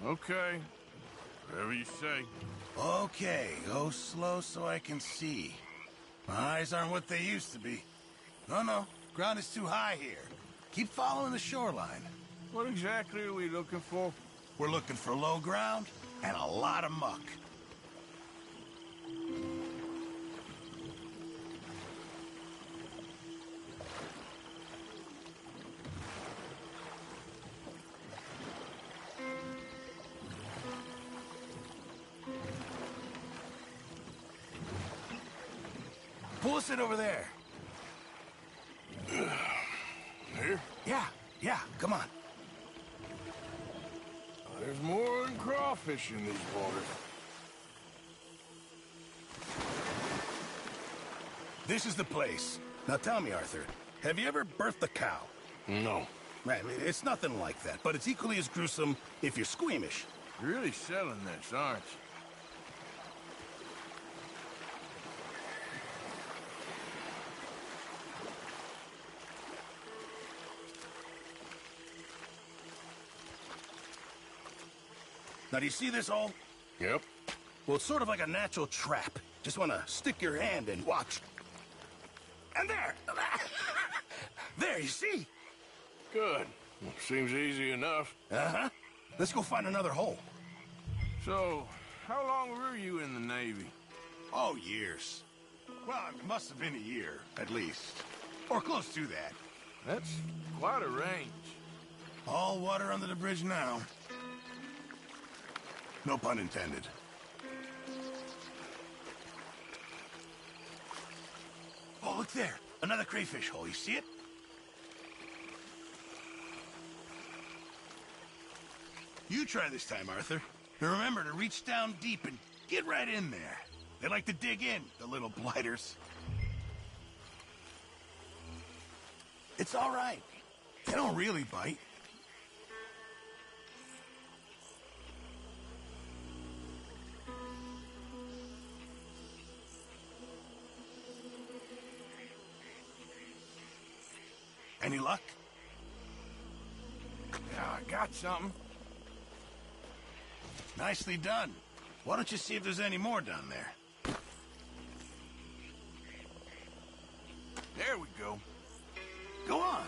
Okay. Whatever you say. Okay, go slow so I can see. My eyes aren't what they used to be. No, ground is too high here. Keep following the shoreline. What exactly are we looking for? We're looking for low ground and a lot of muck. Pull us in over there. Here? Yeah, come on. There's more than crawfish in these waters. This is the place. Now tell me, Arthur, have you ever birthed a cow? No. Man, it's nothing like that, but it's equally as gruesome if you're squeamish. You're really selling this, aren't you? Now, do you see this hole? Yep. Well, it's sort of like a natural trap. Just want to stick your hand and watch. And there! There, you see? Good. Well, seems easy enough. Uh-huh. Let's go find another hole. So, how long were you in the Navy? Oh, years. Well, it must have been a year, at least. Or close to that. That's quite a range. All water under the bridge now. No pun intended. Oh, look there. Another crayfish hole. You see it? You try this time, Arthur. And remember to reach down deep and get right in there. They like to dig in, the little blighters. It's all right. They don't really bite. Any luck? Yeah, I got something. Nicely done. Why don't you see if there's any more down there? There we go. Go on.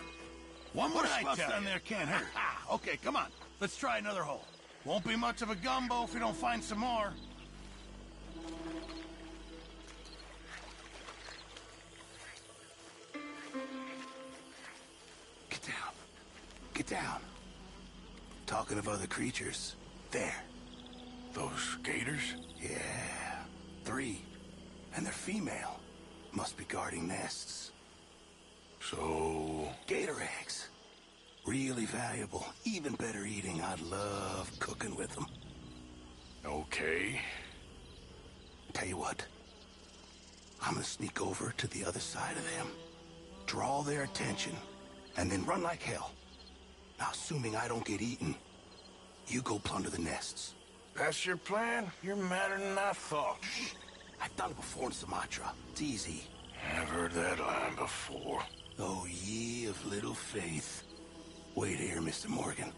One more What spout down there can't hurt. Okay, come on. Let's try another hole. Won't be much of a gumbo if we don't find some more. Get down. Get down. Talking of other creatures. There. Those gators? Yeah. 3. And they're female. Must be guarding nests. So... Gator eggs. Really valuable. Even better eating. I'd love cooking with them. Okay. Tell you what. I'm gonna sneak over to the other side of them. Draw their attention. And then run like hell. Now, assuming I don't get eaten, you go plunder the nests. That's your plan? You're madder than I thought. I've done it before in Sumatra. It's easy. I've heard that line before. Oh, ye of little faith. Wait here, Mr. Morgan.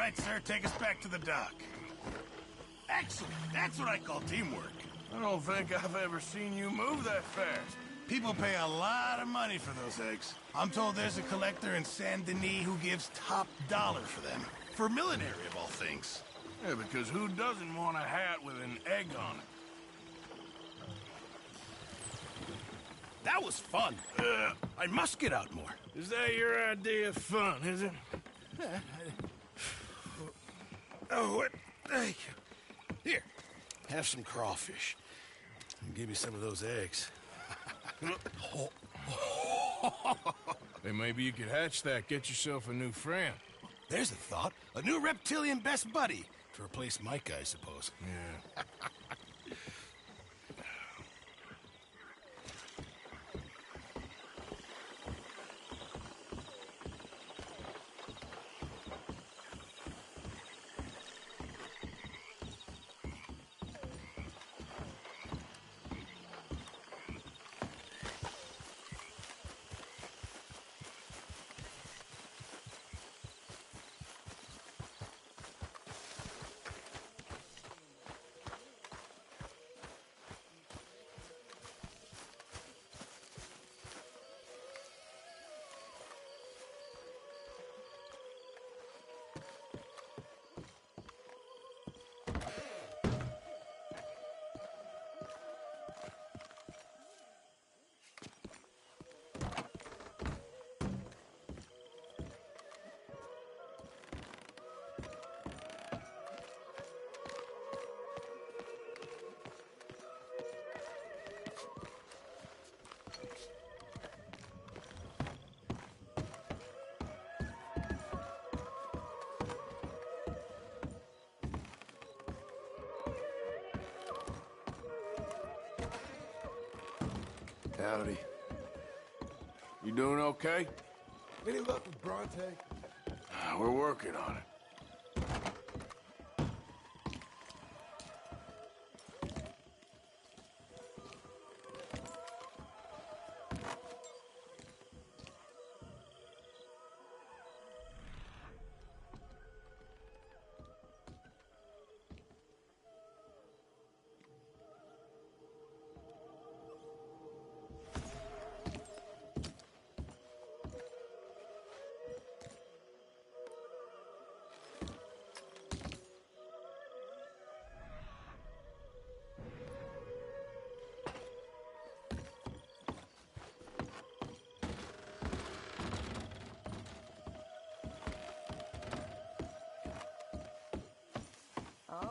right, sir. Take us back to the dock. Excellent. That's what I call teamwork. I don't think I've ever seen you move that fast. People pay a lot of money for those eggs. I'm told there's a collector in Saint Denis who gives top dollar for them. For millinery, of all things. Yeah, because who doesn't want a hat with an egg on it? That was fun. I must get out more. Is that your idea of fun, is it? Oh, what? Thank you. Here, have some crawfish. And give me some of those eggs. Hey, maybe you could hatch that, get yourself a new friend. There's a thought. A new reptilian best buddy. To replace Mike, I suppose. Yeah. Howdy. You doing okay? Any luck with Bronte? We're working on it.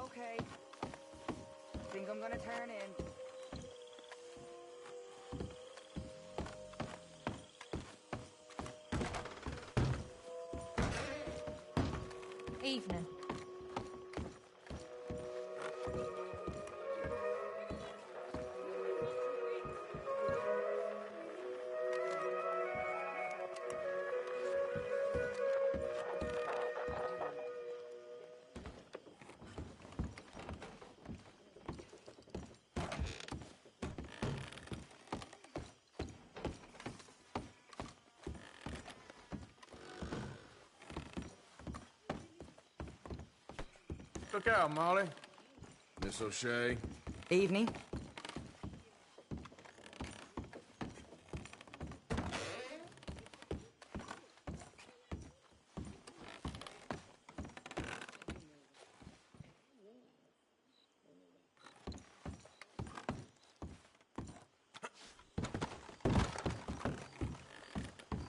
Okay. Think I'm gonna turn in. Evening. Look out, Molly. Miss O'Shea. Evening.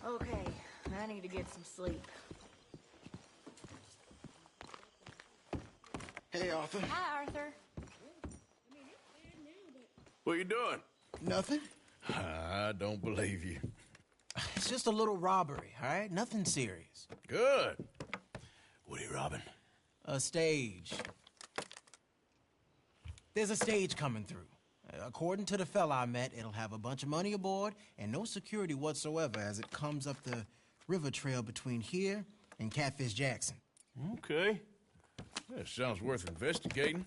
Okay, I need to get some sleep. Hey, Arthur. Hi, Arthur. What you doing? Nothing. I don't believe you. It's just a little robbery, all right? Nothing serious. Good. What are you robbing? A stage. There's a stage coming through. According to the fella I met, it'll have a bunch of money aboard and no security whatsoever as it comes up the river trail between here and Catfish Jackson. Okay. That sounds worth investigating.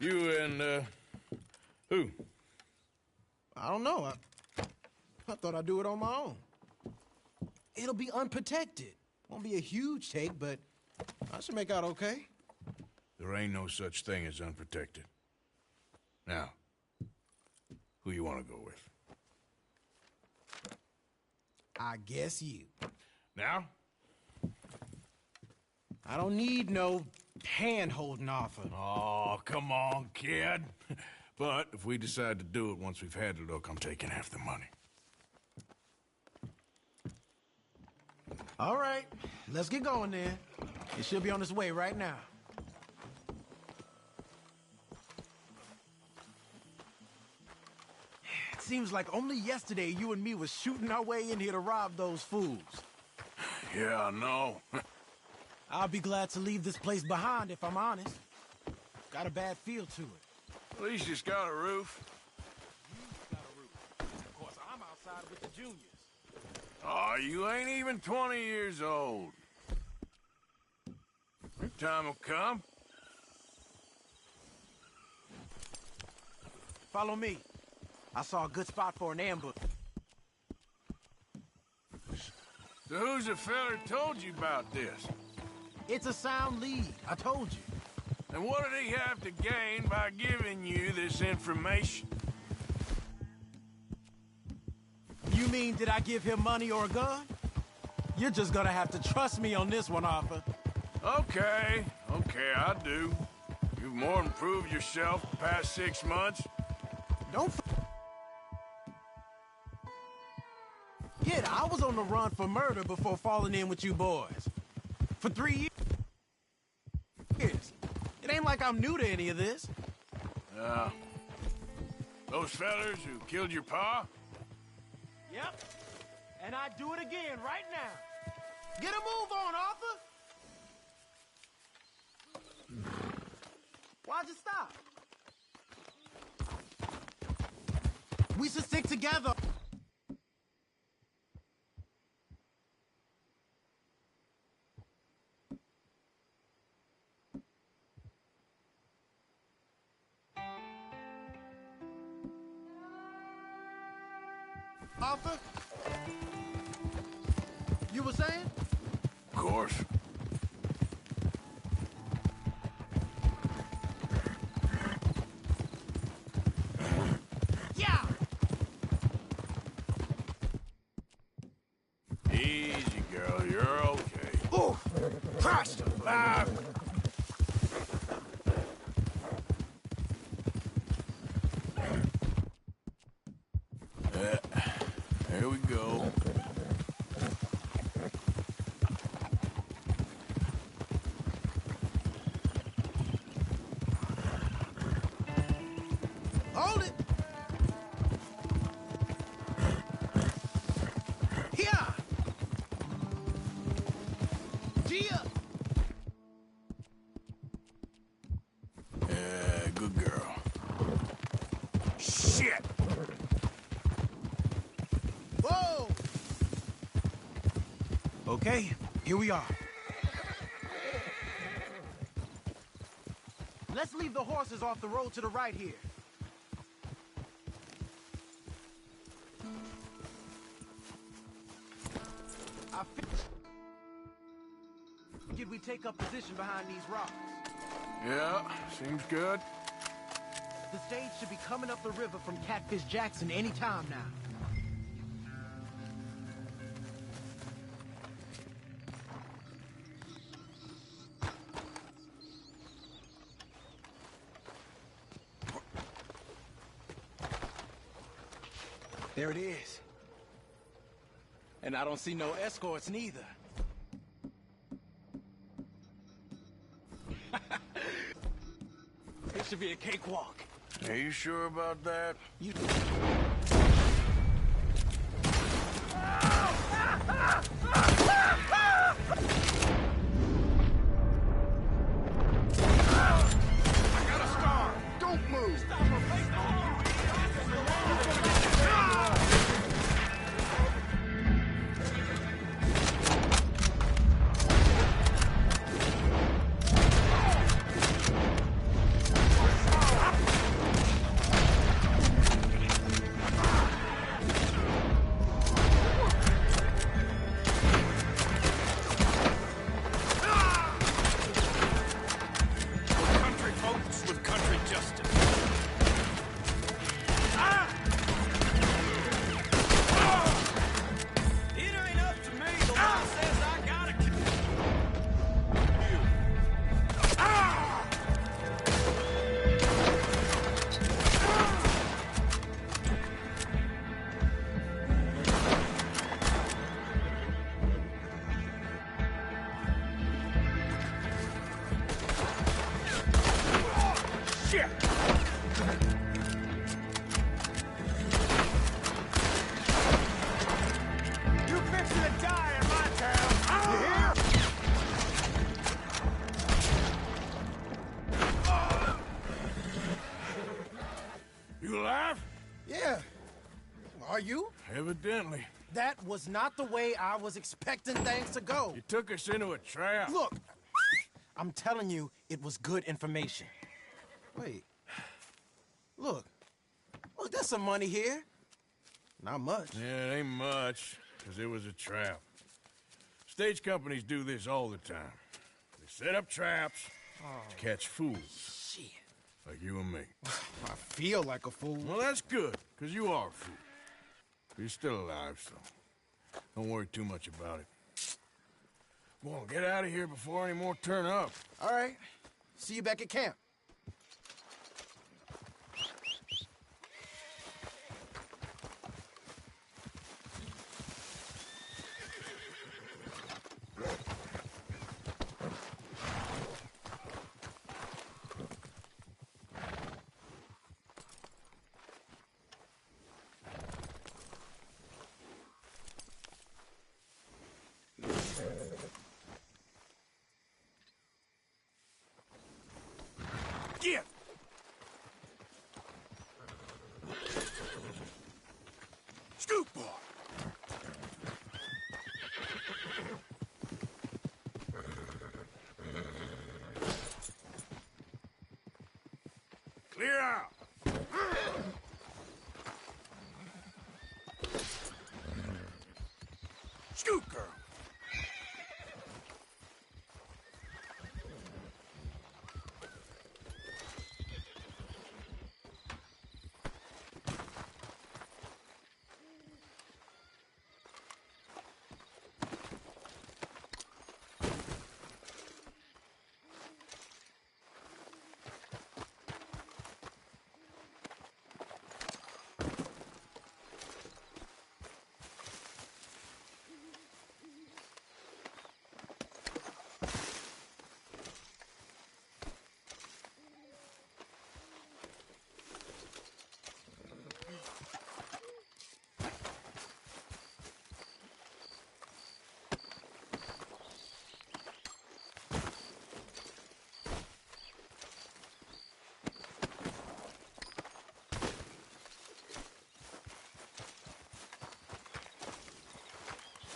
You and, who? I don't know. I thought I'd do it on my own. It'll be unprotected. Won't be a huge take, but I should make out okay. There ain't no such thing as unprotected. Now, who you want to go with? I guess you. Now? I don't need no hand-holding offer. Oh, come on, kid. But if we decide to do it once we've had a look, I'm taking half the money. All right, let's get going then. It should be on its way right now. It seems like only yesterday you and me was shooting our way in here to rob those fools. Yeah, I know. I'll be glad to leave this place behind if I'm honest. Got a bad feel to it. At least it's got a roof. Got a roof. Of course, I'm outside with the juniors. Oh, you ain't even 20 years old. Your time will come. Follow me. I saw a good spot for an ambush. So who's the feller told you about this? It's a sound lead, I told you. And what did he have to gain by giving you this information? You mean, did I give him money or a gun? You're just gonna have to trust me on this one, Arthur. Okay, I do. You've more than proved yourself the past 6 months. Don't forget, I was on the run for murder before falling in with you boys. For 3 years. It ain't like I'm new to any of this. Those fellers who killed your pa? Yep. And I'd do it again right now. Get a move on, Arthur! Why'd you stop? We should stick together. Arthur? You were saying? Of course. Yeah! Easy, girl. You're okay. Oh! Crushed! Ah! There we go. Hold it! Here! Gia! Good girl. Shit! Whoa! Okay, here we are. Let's leave the horses off the road to the right here. I figured we take up position behind these rocks. Yeah, seems good. The stage should be coming up the river from Catfish Jackson any time now. There it is. And I don't see no escorts neither. It should be a cakewalk. Are you sure about that? You... I got a scar! Don't move! Stop her, face Yeah. Are you? Evidently. That was not the way I was expecting things to go. You took us into a trap. Look, I'm telling you, it was good information. Wait. Look, there's some money here. Not much. Yeah, it ain't much, because it was a trap. Stage companies do this all the time. They set up traps to catch fools. Shit. Like you and me. I feel like a fool. Well, that's good, because you are a fool. You're still alive, so don't worry too much about it. Come on, get out of here before any more turn up. All right. See you back at camp. Get! Scoop boy! Clear out! Scoop girl!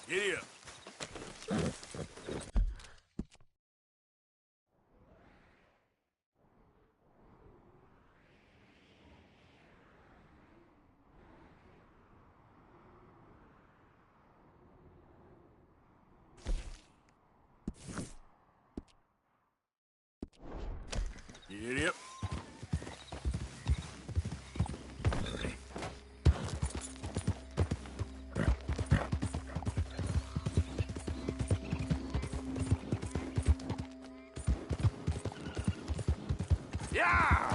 Giddy up. Giddy up. Yeah!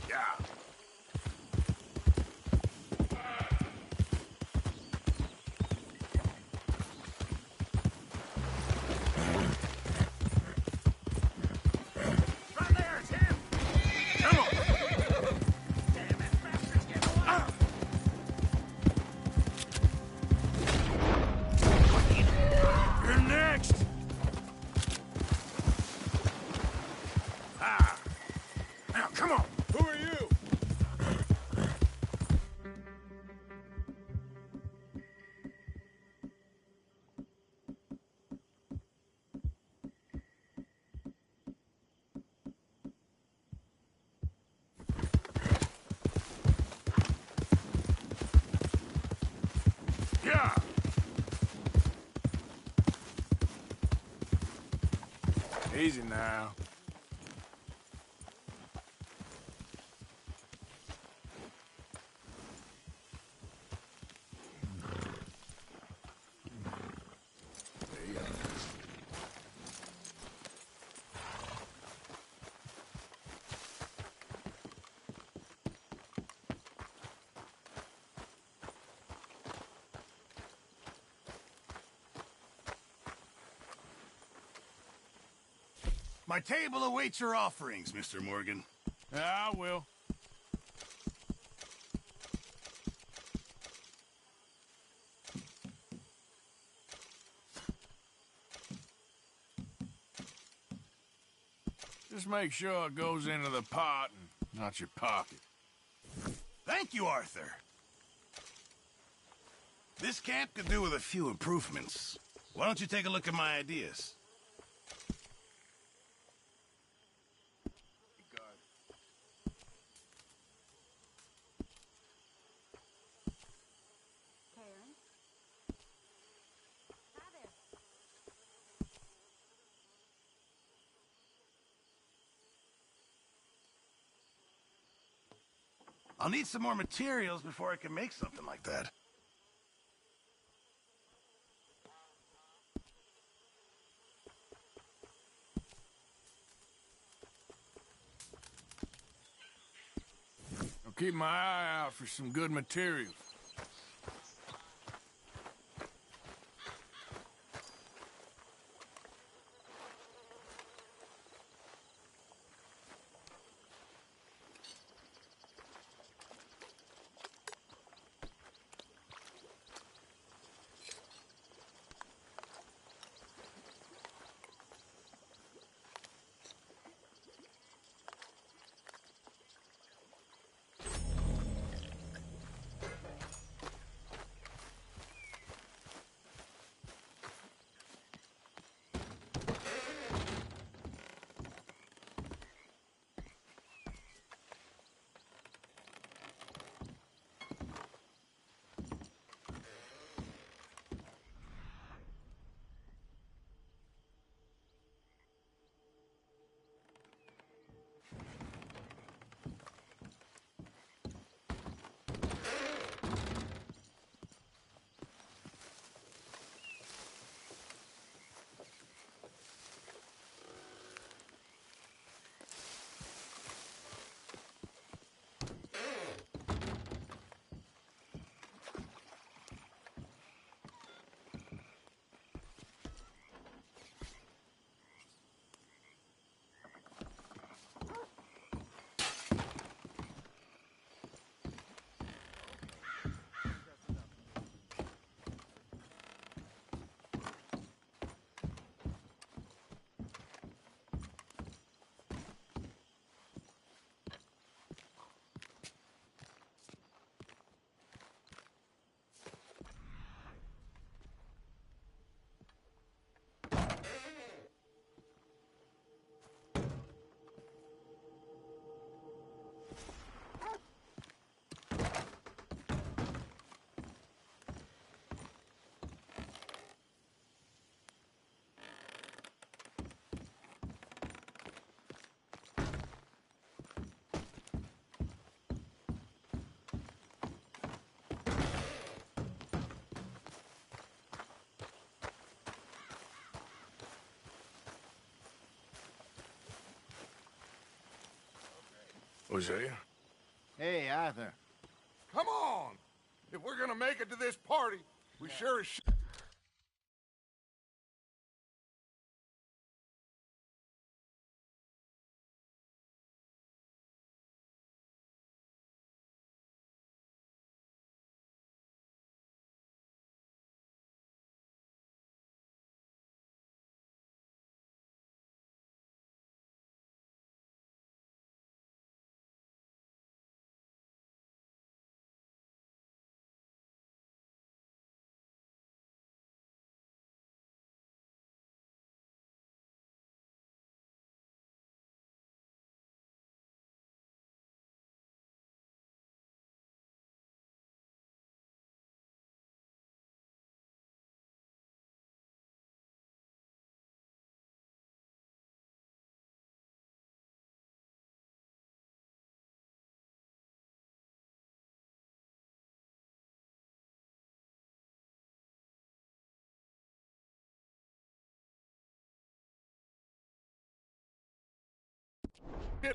Yeah. Right there, it's him! Come on! Damn it, bastards, get away! You're next! Ah! Now, come on! Who are you? Yeah! Easy now. My table awaits your offerings, Mr. Morgan. Yeah, I will. Just make sure it goes into the pot and not your pocket. Thank you, Arthur. This camp could do with a few improvements. Why don't you take a look at my ideas? Karen? Hi there. I'll need some more materials before I can make something like that. I'll keep my eye out for some good materials. Hosea? Hey, Arthur. Come on! If we're gonna make it to this party, we sure as shit.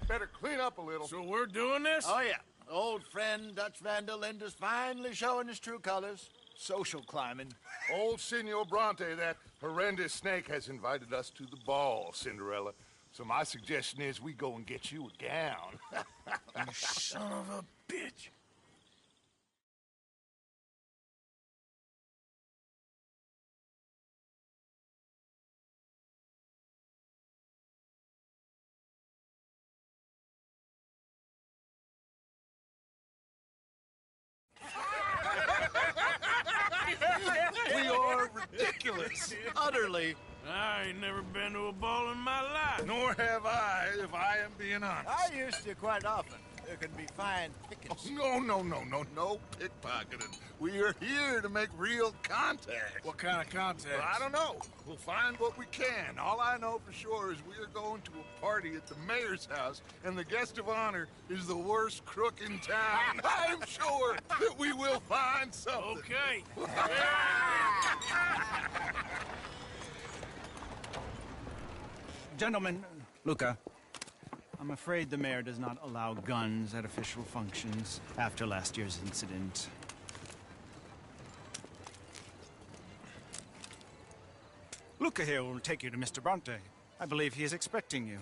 Better clean up a little. So we're doing this? Oh, yeah. Old friend Dutch Van der Linder's finally showing his true colors. Social climbing. Old Senor Bronte, that horrendous snake, has invited us to the ball, Cinderella. So my suggestion is we go and get you a gown. You son of a bitch. We are ridiculous. Utterly. I ain't never been to a ball in my life. Nor have I, if I am being honest. I used to quite often. There can be fine pickings. No pickpocketing. We are here to make real contact. What kind of contact? Well, I don't know. We'll find what we can. All I know for sure is we are going to a party at the mayor's house, and the guest of honor is the worst crook in town. I'm sure that we will find something. Okay. Gentlemen, Luca, I'm afraid the mayor does not allow guns at official functions after last year's incident. Luca here will take you to Mr. Bronte. I believe he is expecting you.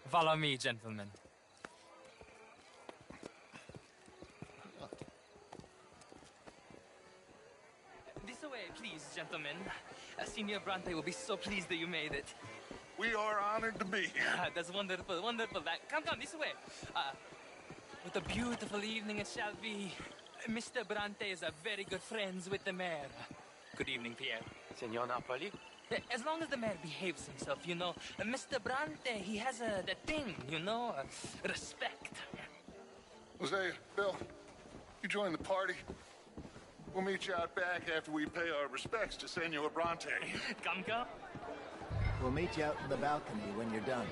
Follow me, gentlemen. This way, please, gentlemen. Senior Bronte will be so pleased that you made it. We are honored to be here. That's wonderful, wonderful. Come, this way. What a beautiful evening it shall be. Mr. Bronte is a very good friends with the mayor. Good evening, Pierre. Senor Napoli? As long as the mayor behaves himself, you know. Mr. Bronte, he has that thing, you know, respect. Hosea, Bill, you join the party. We'll meet you out back after we pay our respects to Senor Bronte. Come. We'll meet you out in the balcony when you're done.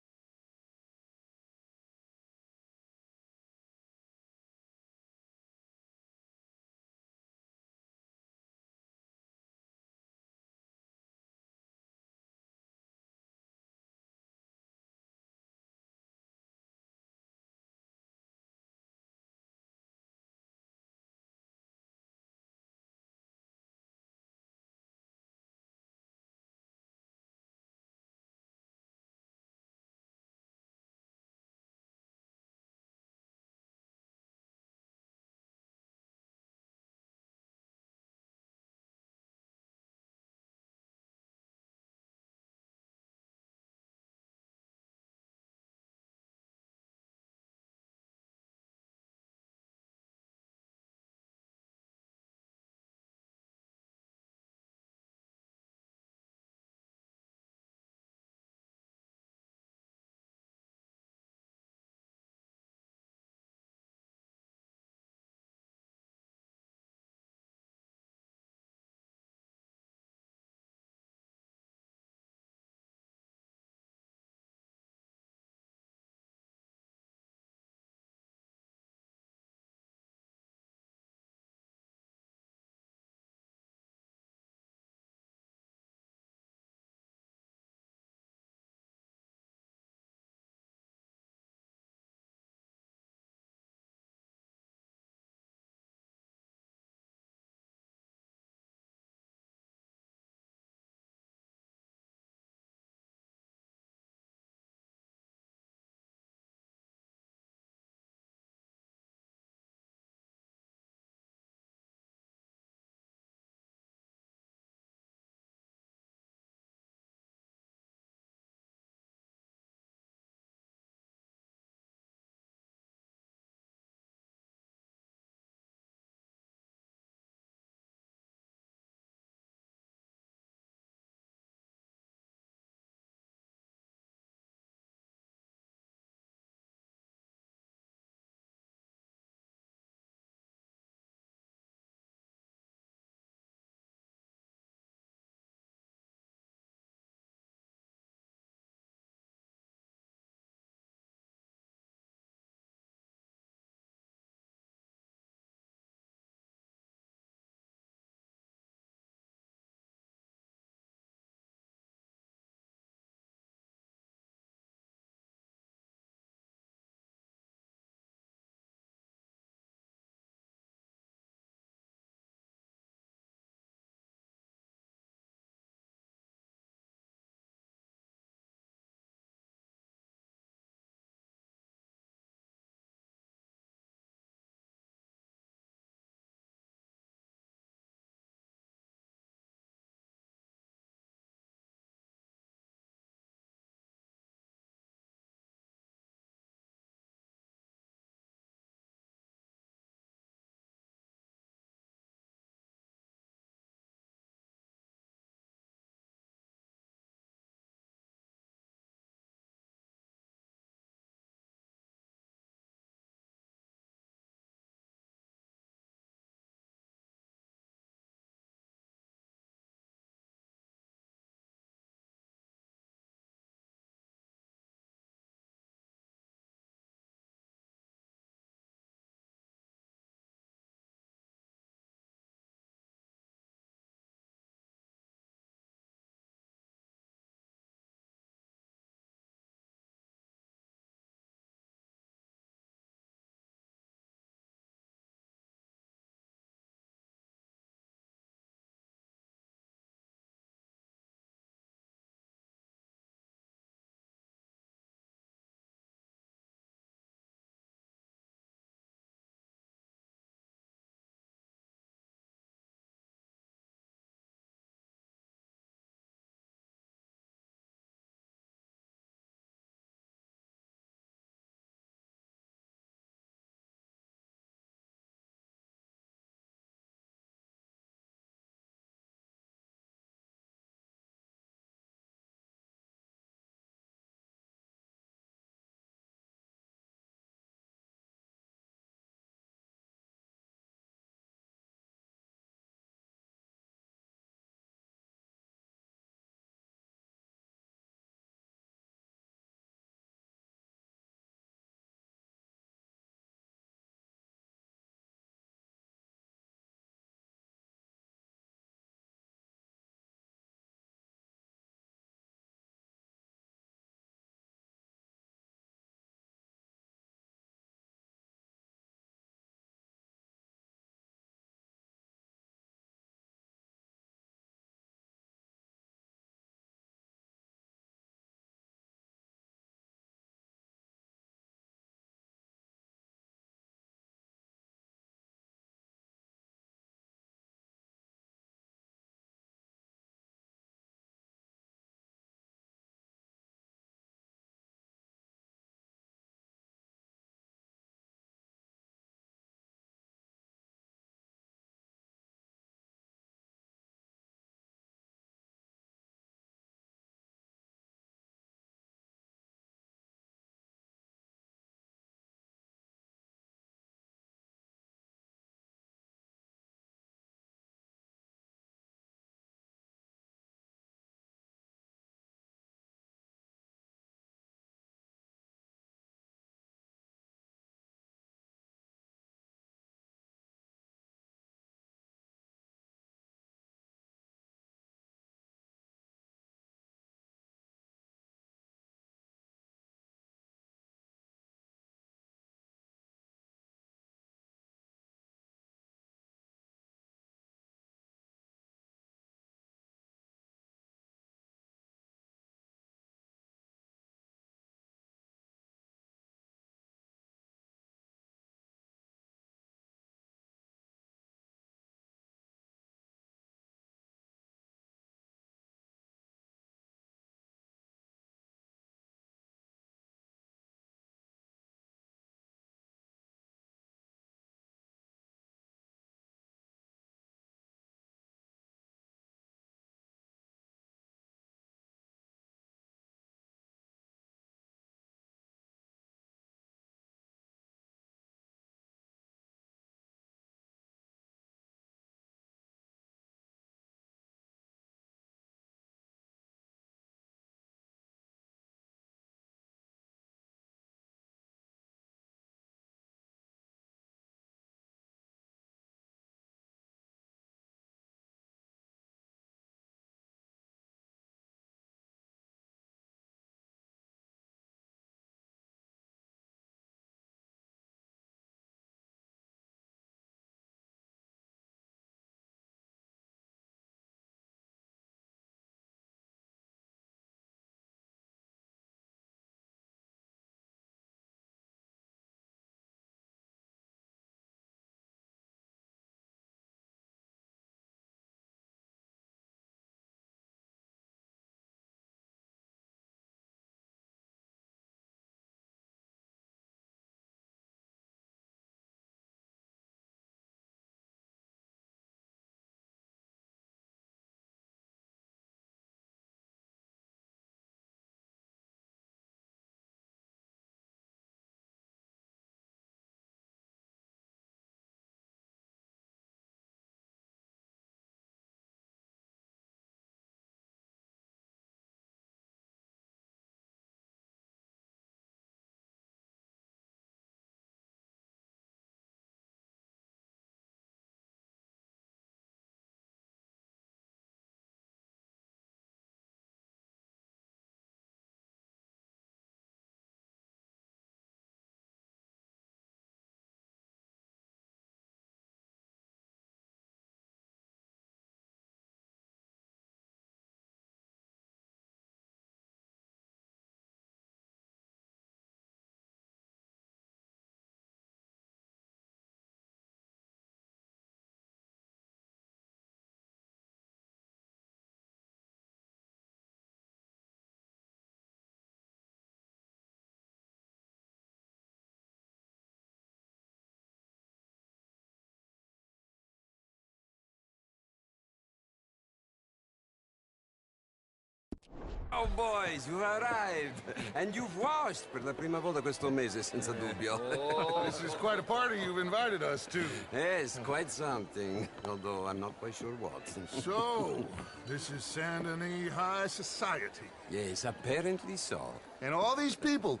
Oh, boys, you've arrived. And you've washed per la prima volta questo mese, senza dubbio. This is quite a party you've invited us to. Yes, quite something. Although I'm not quite sure what. So, this is Saint Denis High Society. Yes, apparently so. And all these people,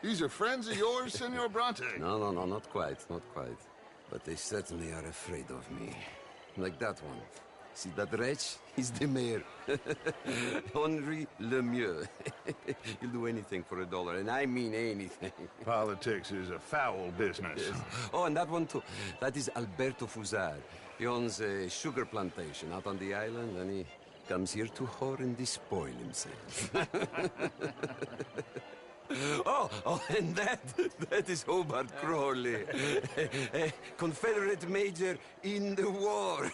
these are friends of yours, Senor Bronte? No, not quite, not quite. But they certainly are afraid of me. Like that one. See that wretch? He's the mayor. Henri Lemieux. He'll do anything for $1, and I mean anything. Politics is a foul business. Yes. Oh, and that one too. That is Alberto Fusar. He owns a sugar plantation out on the island, and he comes here to whore and despoil himself. Oh, and that is Hobart Crawley, a Confederate major in the war.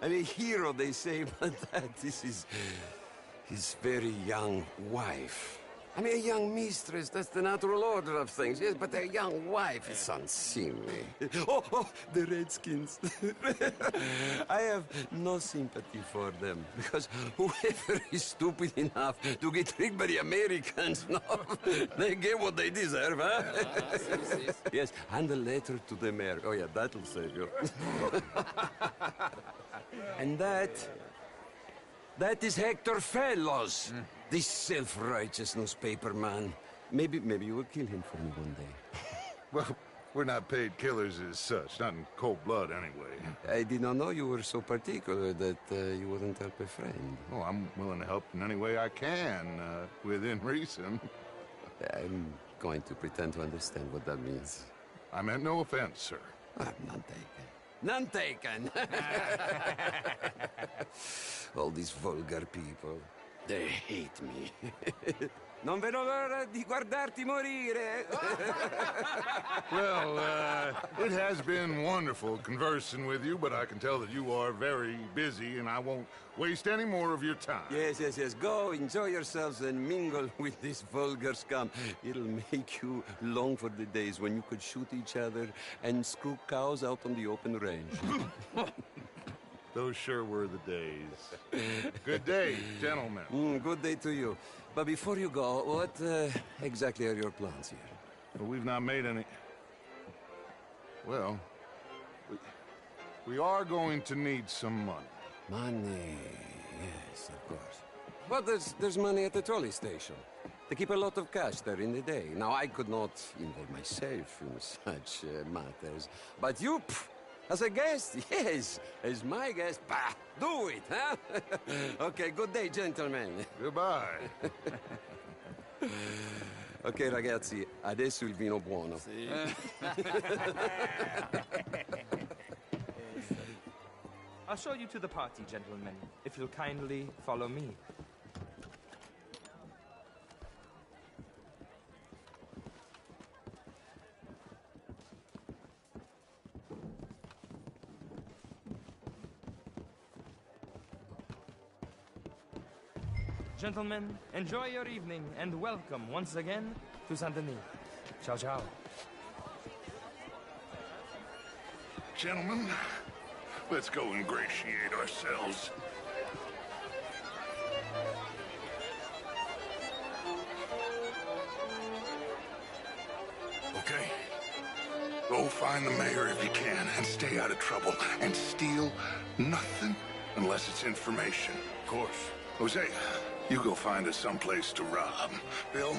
I mean, hero, they say, but this is his very young wife. I mean, a young mistress, that's the natural order of things, yes, but a young wife is unseemly. Oh, the Redskins. I have no sympathy for them, because whoever is stupid enough to get tricked by the Americans, no, they get what they deserve, huh? Yes, and a letter to the mayor. Oh, yeah, that'll save you. And that is Hector Fellows. This self-righteous newspaper man. Maybe you will kill him for me one day. Well, we're not paid killers as such, not in cold blood anyway. I did not know you were so particular that you wouldn't help a friend. Oh, I'm willing to help in any way I can, within reason. I'm going to pretend to understand what that means. I meant no offense, sir. None taken. None taken! All these vulgar people. They hate me. Non vedo l'ora di guardarti morire. Well, it has been wonderful conversing with you, but I can tell that you are very busy, and I won't waste any more of your time. Yes. Go, enjoy yourselves, and mingle with this vulgar scum. It'll make you long for the days when you could shoot each other and screw cows out on the open range. Those sure were the days. Good day, gentlemen. Good day to you. But before you go, what exactly are your plans here? Well, we've not made any... Well, we are going to need some money. Money, yes, of course. But there's money at the trolley station. They keep a lot of cash there in the day. Now, I could not involve myself in such matters. But you... As a guest? Yes. As my guest? Bah, do it, huh? Okay, good day, gentlemen. Goodbye. Ok, ragazzi, adesso il vino buono. Sì. I'll show you to the party, gentlemen, if you'll kindly follow me. Gentlemen, enjoy your evening and welcome once again to Saint Denis. Ciao, ciao. Gentlemen, let's go ingratiate ourselves. Okay. Go find the mayor if you can and stay out of trouble. And steal nothing unless it's information. Of course. Jose, you go find us someplace to rob. Bill,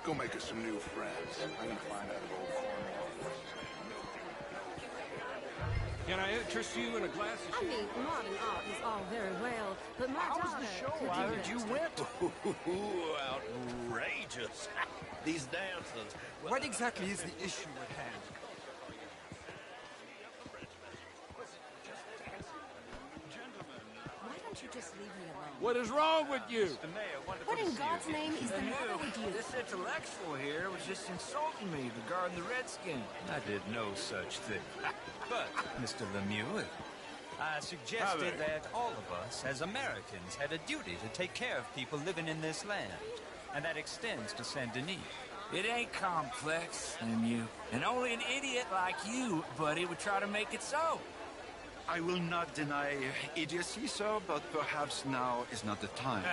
go make us some new friends. I'm gonna find out if old Cornwall. Can I interest you in a glass of... I mean, modern art is all very well, but my How was daughter... the show? could I do heard that. you went. Outrageous. These dances. What exactly is the issue at hand? Why don't you just leave me alone? What is wrong with you? Mr. Mayor, wonderful What to in see God's you again. name is the matter with you? This intellectual here was just insulting me regarding the Redskins. I did no such thing. But, Mr. Lemieux, I suggested that all of us, as Americans, had a duty to take care of people living in this land. And that extends to Saint Denis. It ain't complex, Lemieux. And only an idiot like you, buddy, would try to make it so. I will not deny idiocy, sir, but perhaps now is not the time.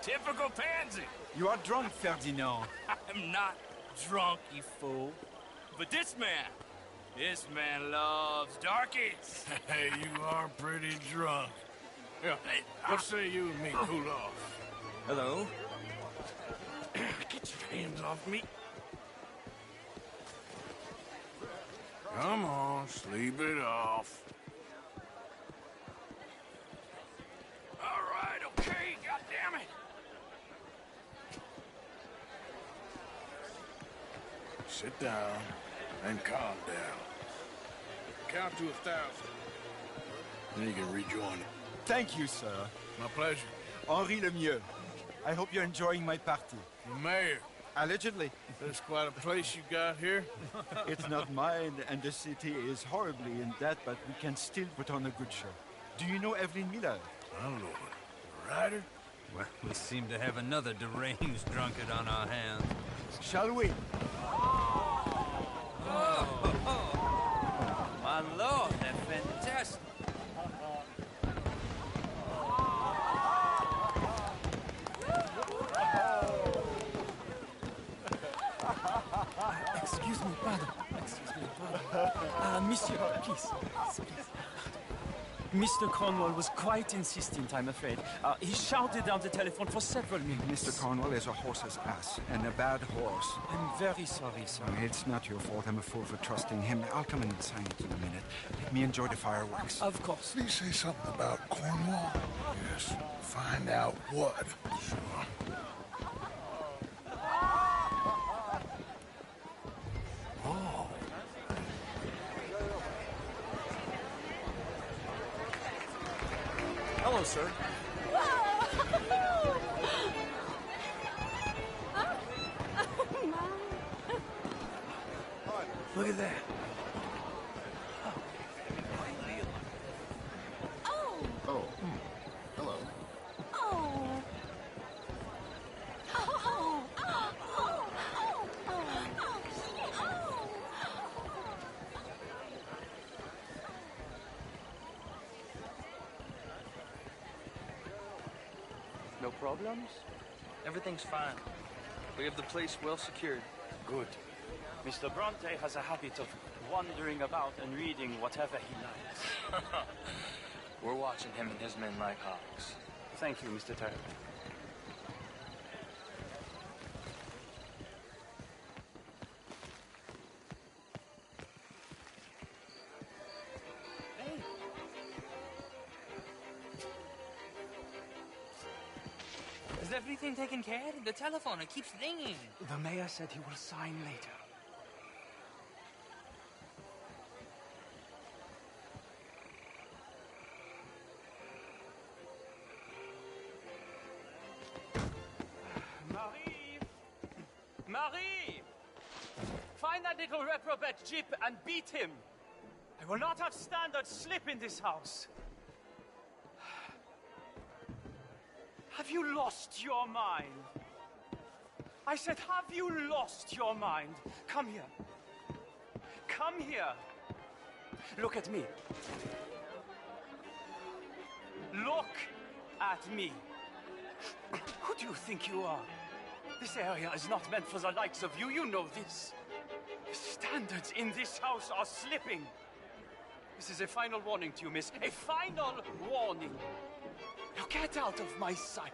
Typical pansy. You are drunk, Ferdinand. I'm not drunk, you fool. But this man loves darkies. Hey, you are pretty drunk. Yeah, hey, what say you and me cool off? Hello? Get your hands off me. Come on, sleep it off. All right, okay, goddammit. Sit down and calm down. Count to 1,000. Then you can rejoin. Thank you, sir. My pleasure. Henri Lemieux. I hope you're enjoying my party. The mayor. Allegedly. That's quite a place you got here. It's not mine, and the city is horribly in debt, but we can still put on a good show. Do you know Evelyn Miller? My lord. The writer? Well, we seem to have another deranged drunkard on our hands. Shall we? My lord, they're fantastic. Excuse me, pardon. Excuse me, pardon. Monsieur, please. Mr. Cornwall was quite insistent, I'm afraid. He shouted down the telephone for several minutes. Mr. Cornwall is a horse's ass, and a bad horse. I'm very sorry, sir. It's not your fault. I'm a fool for trusting him. I'll come and sign it in a minute. Let me enjoy the fireworks. Of course. Did he say something about Cornwall? Yes. Find out what. Sure. Hello, sir. Look at that. Oh, hello. No problems? Everything's fine. We have the place well secured. Good. Mr. Bronte has a habit of wandering about and reading whatever he likes. We're watching him and his men like hawks. Thank you, Mr. Turner. Is everything taken care of? The telephone, it keeps ringing. The mayor said he will sign later. Marie! Marie! Find that little reprobate Jip and beat him. I will not have standard slip in this house. Have you lost your mind? I said, have you lost your mind? Come here. Come here. Look at me. Look at me. Who do you think you are? This area is not meant for the likes of you. You know this. The standards in this house are slipping. This is a final warning to you, miss. A final warning. Now get out of my sight.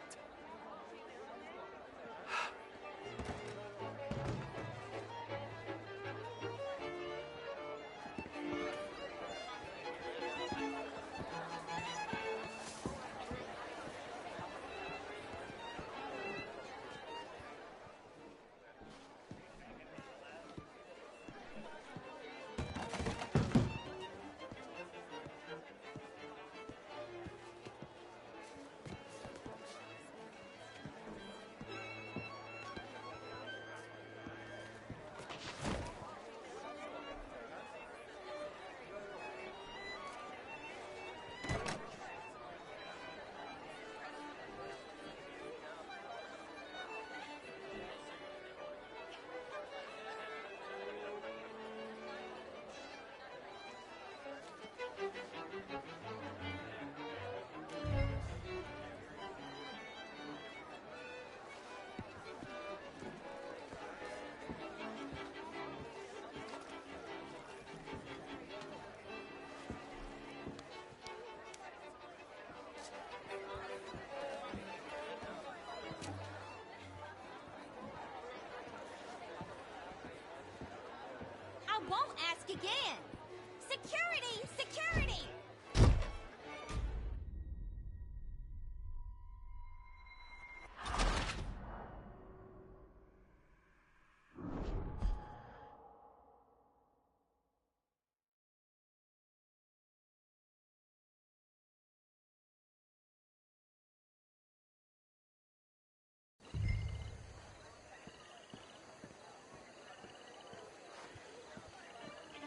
I won't ask again. Security! Security!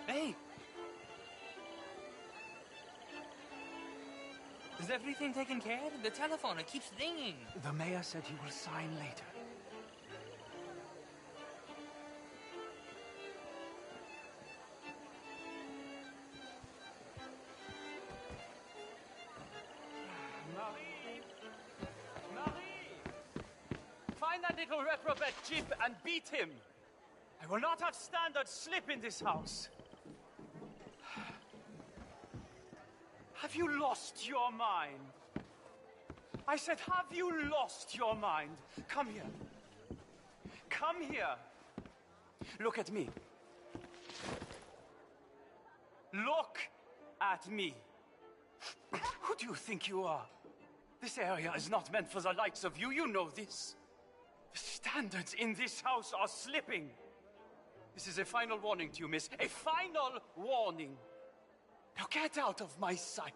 Hey! Is everything taken care of? The telephone, it keeps ringing. The mayor said he will sign later. Marie! Marie! Find that little reprobate Jip and beat him. I will not have standards slip in this house. Have you lost your mind? I said, have you lost your mind? Come here. Come here. Look at me. Look at me. Who do you think you are? This area is not meant for the likes of you. You know this. The standards in this house are slipping. This is a final warning to you, miss. A final warning. Now get out of my sight.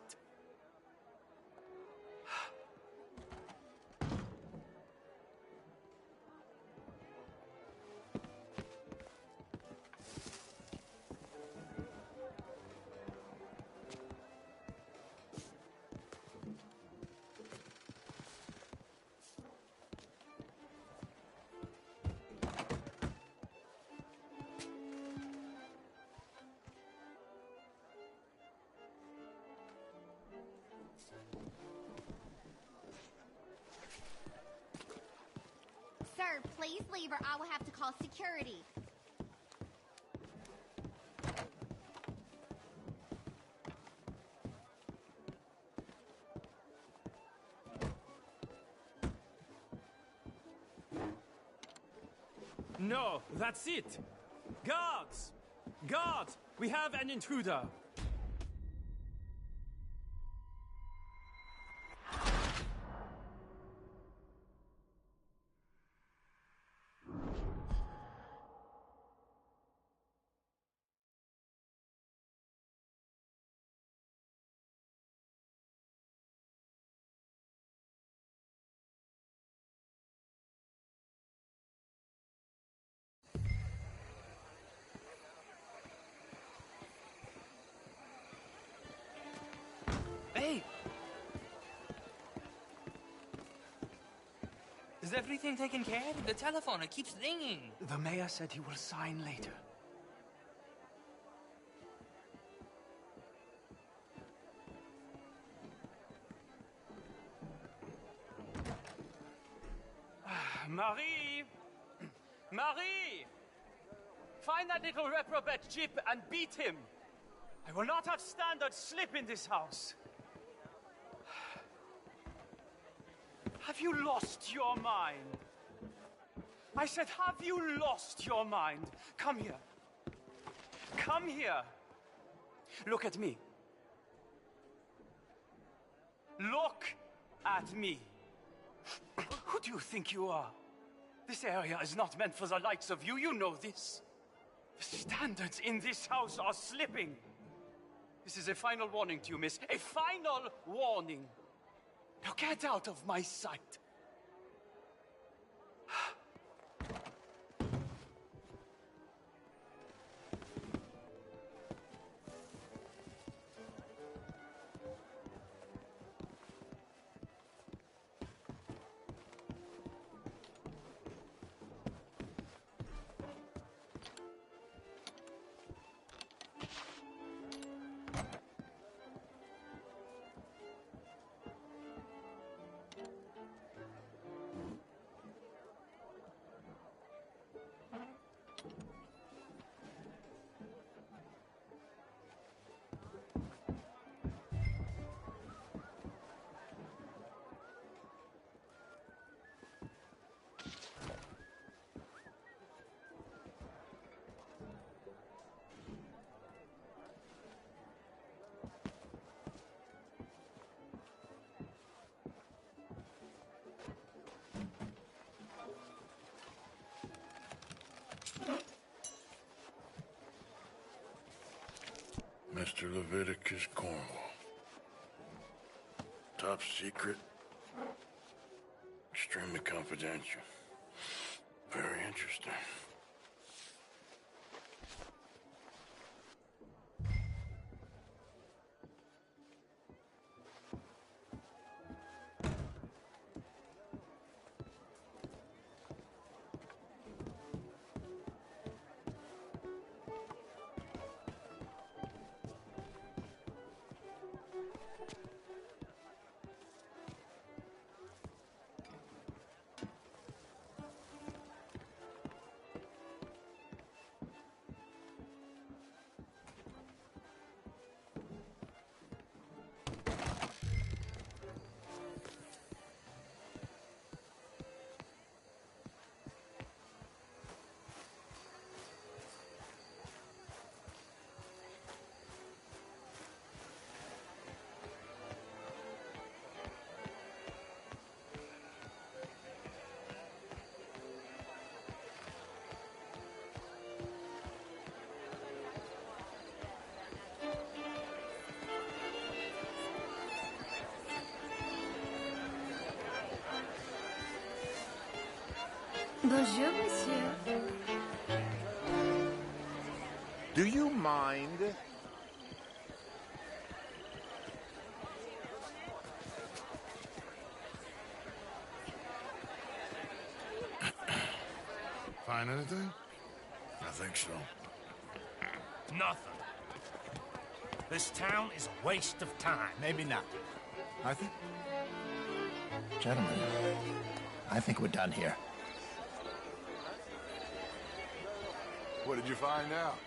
Sir, please leave or I will have to call security. No, that's it. Guards! Guards! We have an intruder. Hey! Is everything taken care of? The telephone, it keeps ringing. The mayor said he will sign later. Marie! Marie! Find that little reprobate Jip and beat him. I will not have standards slip in this house. Have you lost your mind? I said, have you lost your mind? Come here. Come here. Look at me. Look at me. Who do you think you are? This area is not meant for the likes of you. You know this. The standards in this house are slipping. This is a final warning to you, miss. A final warning. Now get out of my sight. Mr. Leviticus Cornwall. Top secret. Extremely confidential. Very interesting. Bonjour, monsieur. Do you mind? Find anything? I think so. Nothing. This town is a waste of time. Maybe not. Arthur? Gentlemen, I think we're done here. What did you find out?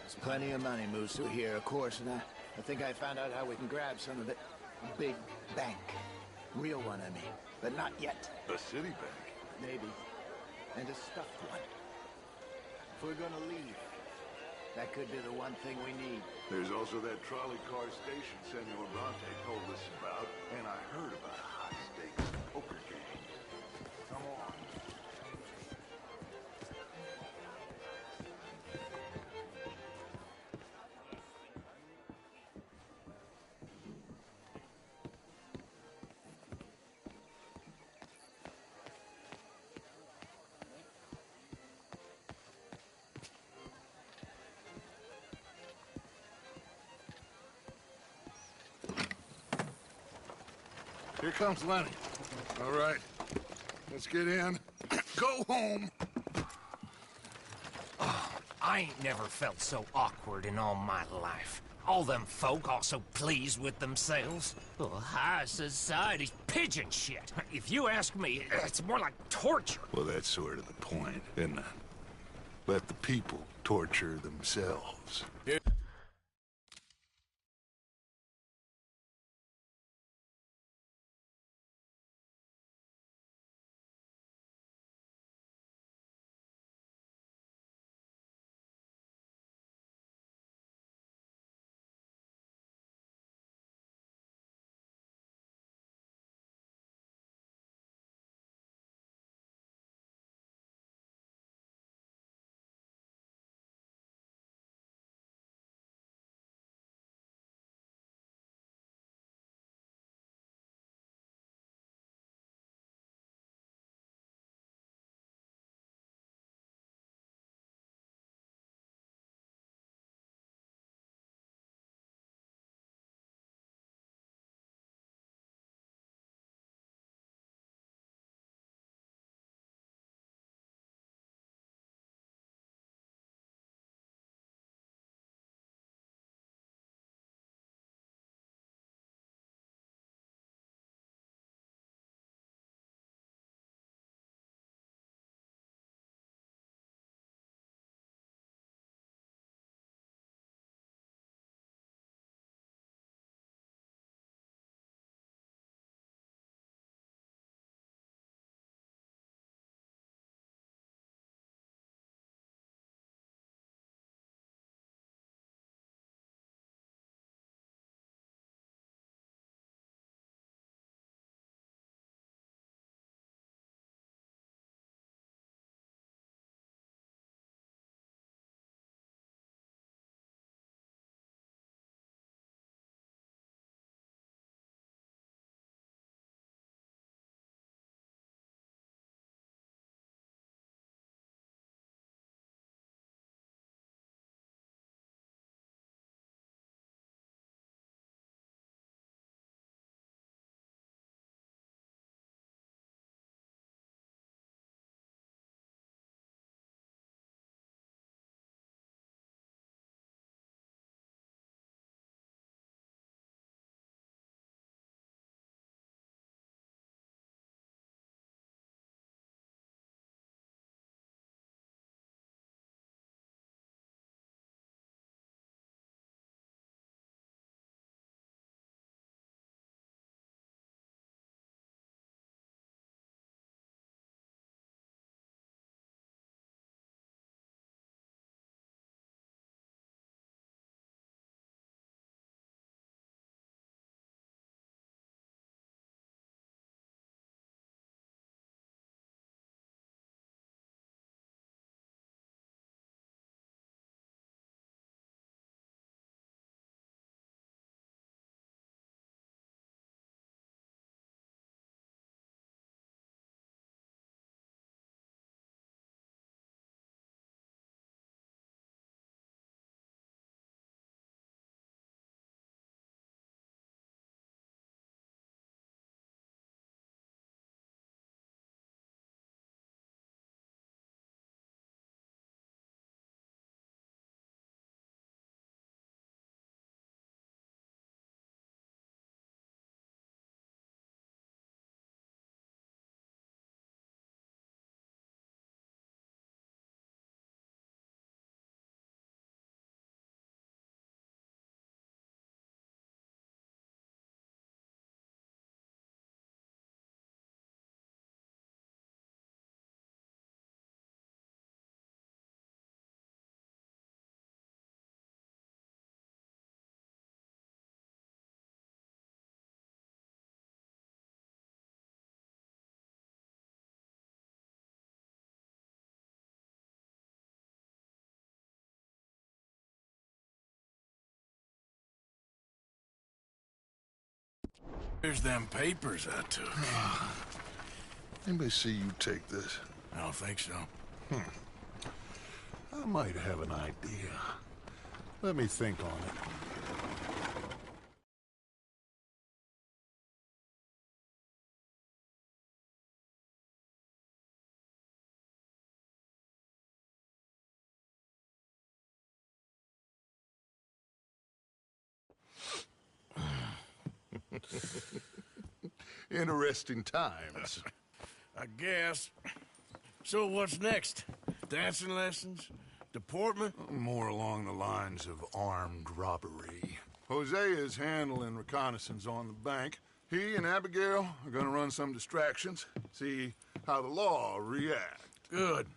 There's plenty of money moves through here, of course, and I think I found out how we can grab some of it. A big bank. Real one, I mean. But not yet. A city bank? Maybe. And a stuffed one. If we're gonna leave, that could be the one thing we need. There's also that trolley car station Senor Bronte told us about, and I heard about a high-stakes poker game. Come on. Here comes Lenny. All right, let's get in. Go home. Oh, I ain't never felt so awkward in all my life. All them folk all so pleased with themselves. Oh, high society's pigeon shit. If you ask me, it's more like torture. Well, that's sort of the point, isn't it? Let the people torture themselves. Here's them papers I took. Anybody see you take this? I don't think so. I might have an idea. Let me think on it. Interesting times. I guess. So what's next? Dancing lessons? Deportment? More along the lines of armed robbery. Hosea is handling reconnaissance on the bank. He and Abigail are gonna run some distractions, see how the law react. Good.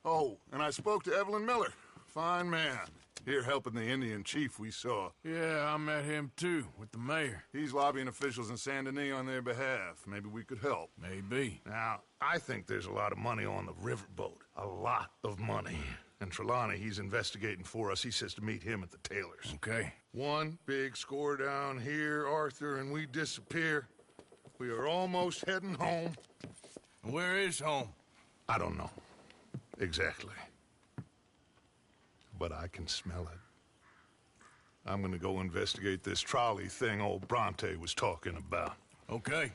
Oh, and I spoke to Evelyn Miller. Fine man. Here helping the Indian chief we saw. Yeah, I met him too, with the mayor. He's lobbying officials in Saint Denis on their behalf. Maybe we could help. Maybe. Now, I think there's a lot of money on the riverboat. A lot of money. And Trelawney, he's investigating for us. He says to meet him at the Taylor's. Okay. One big score down here, Arthur, and we disappear. We are almost heading home. Where is home? I don't know. Exactly. But I can smell it. I'm gonna go investigate this trolley thing old Bronte was talking about. Okay.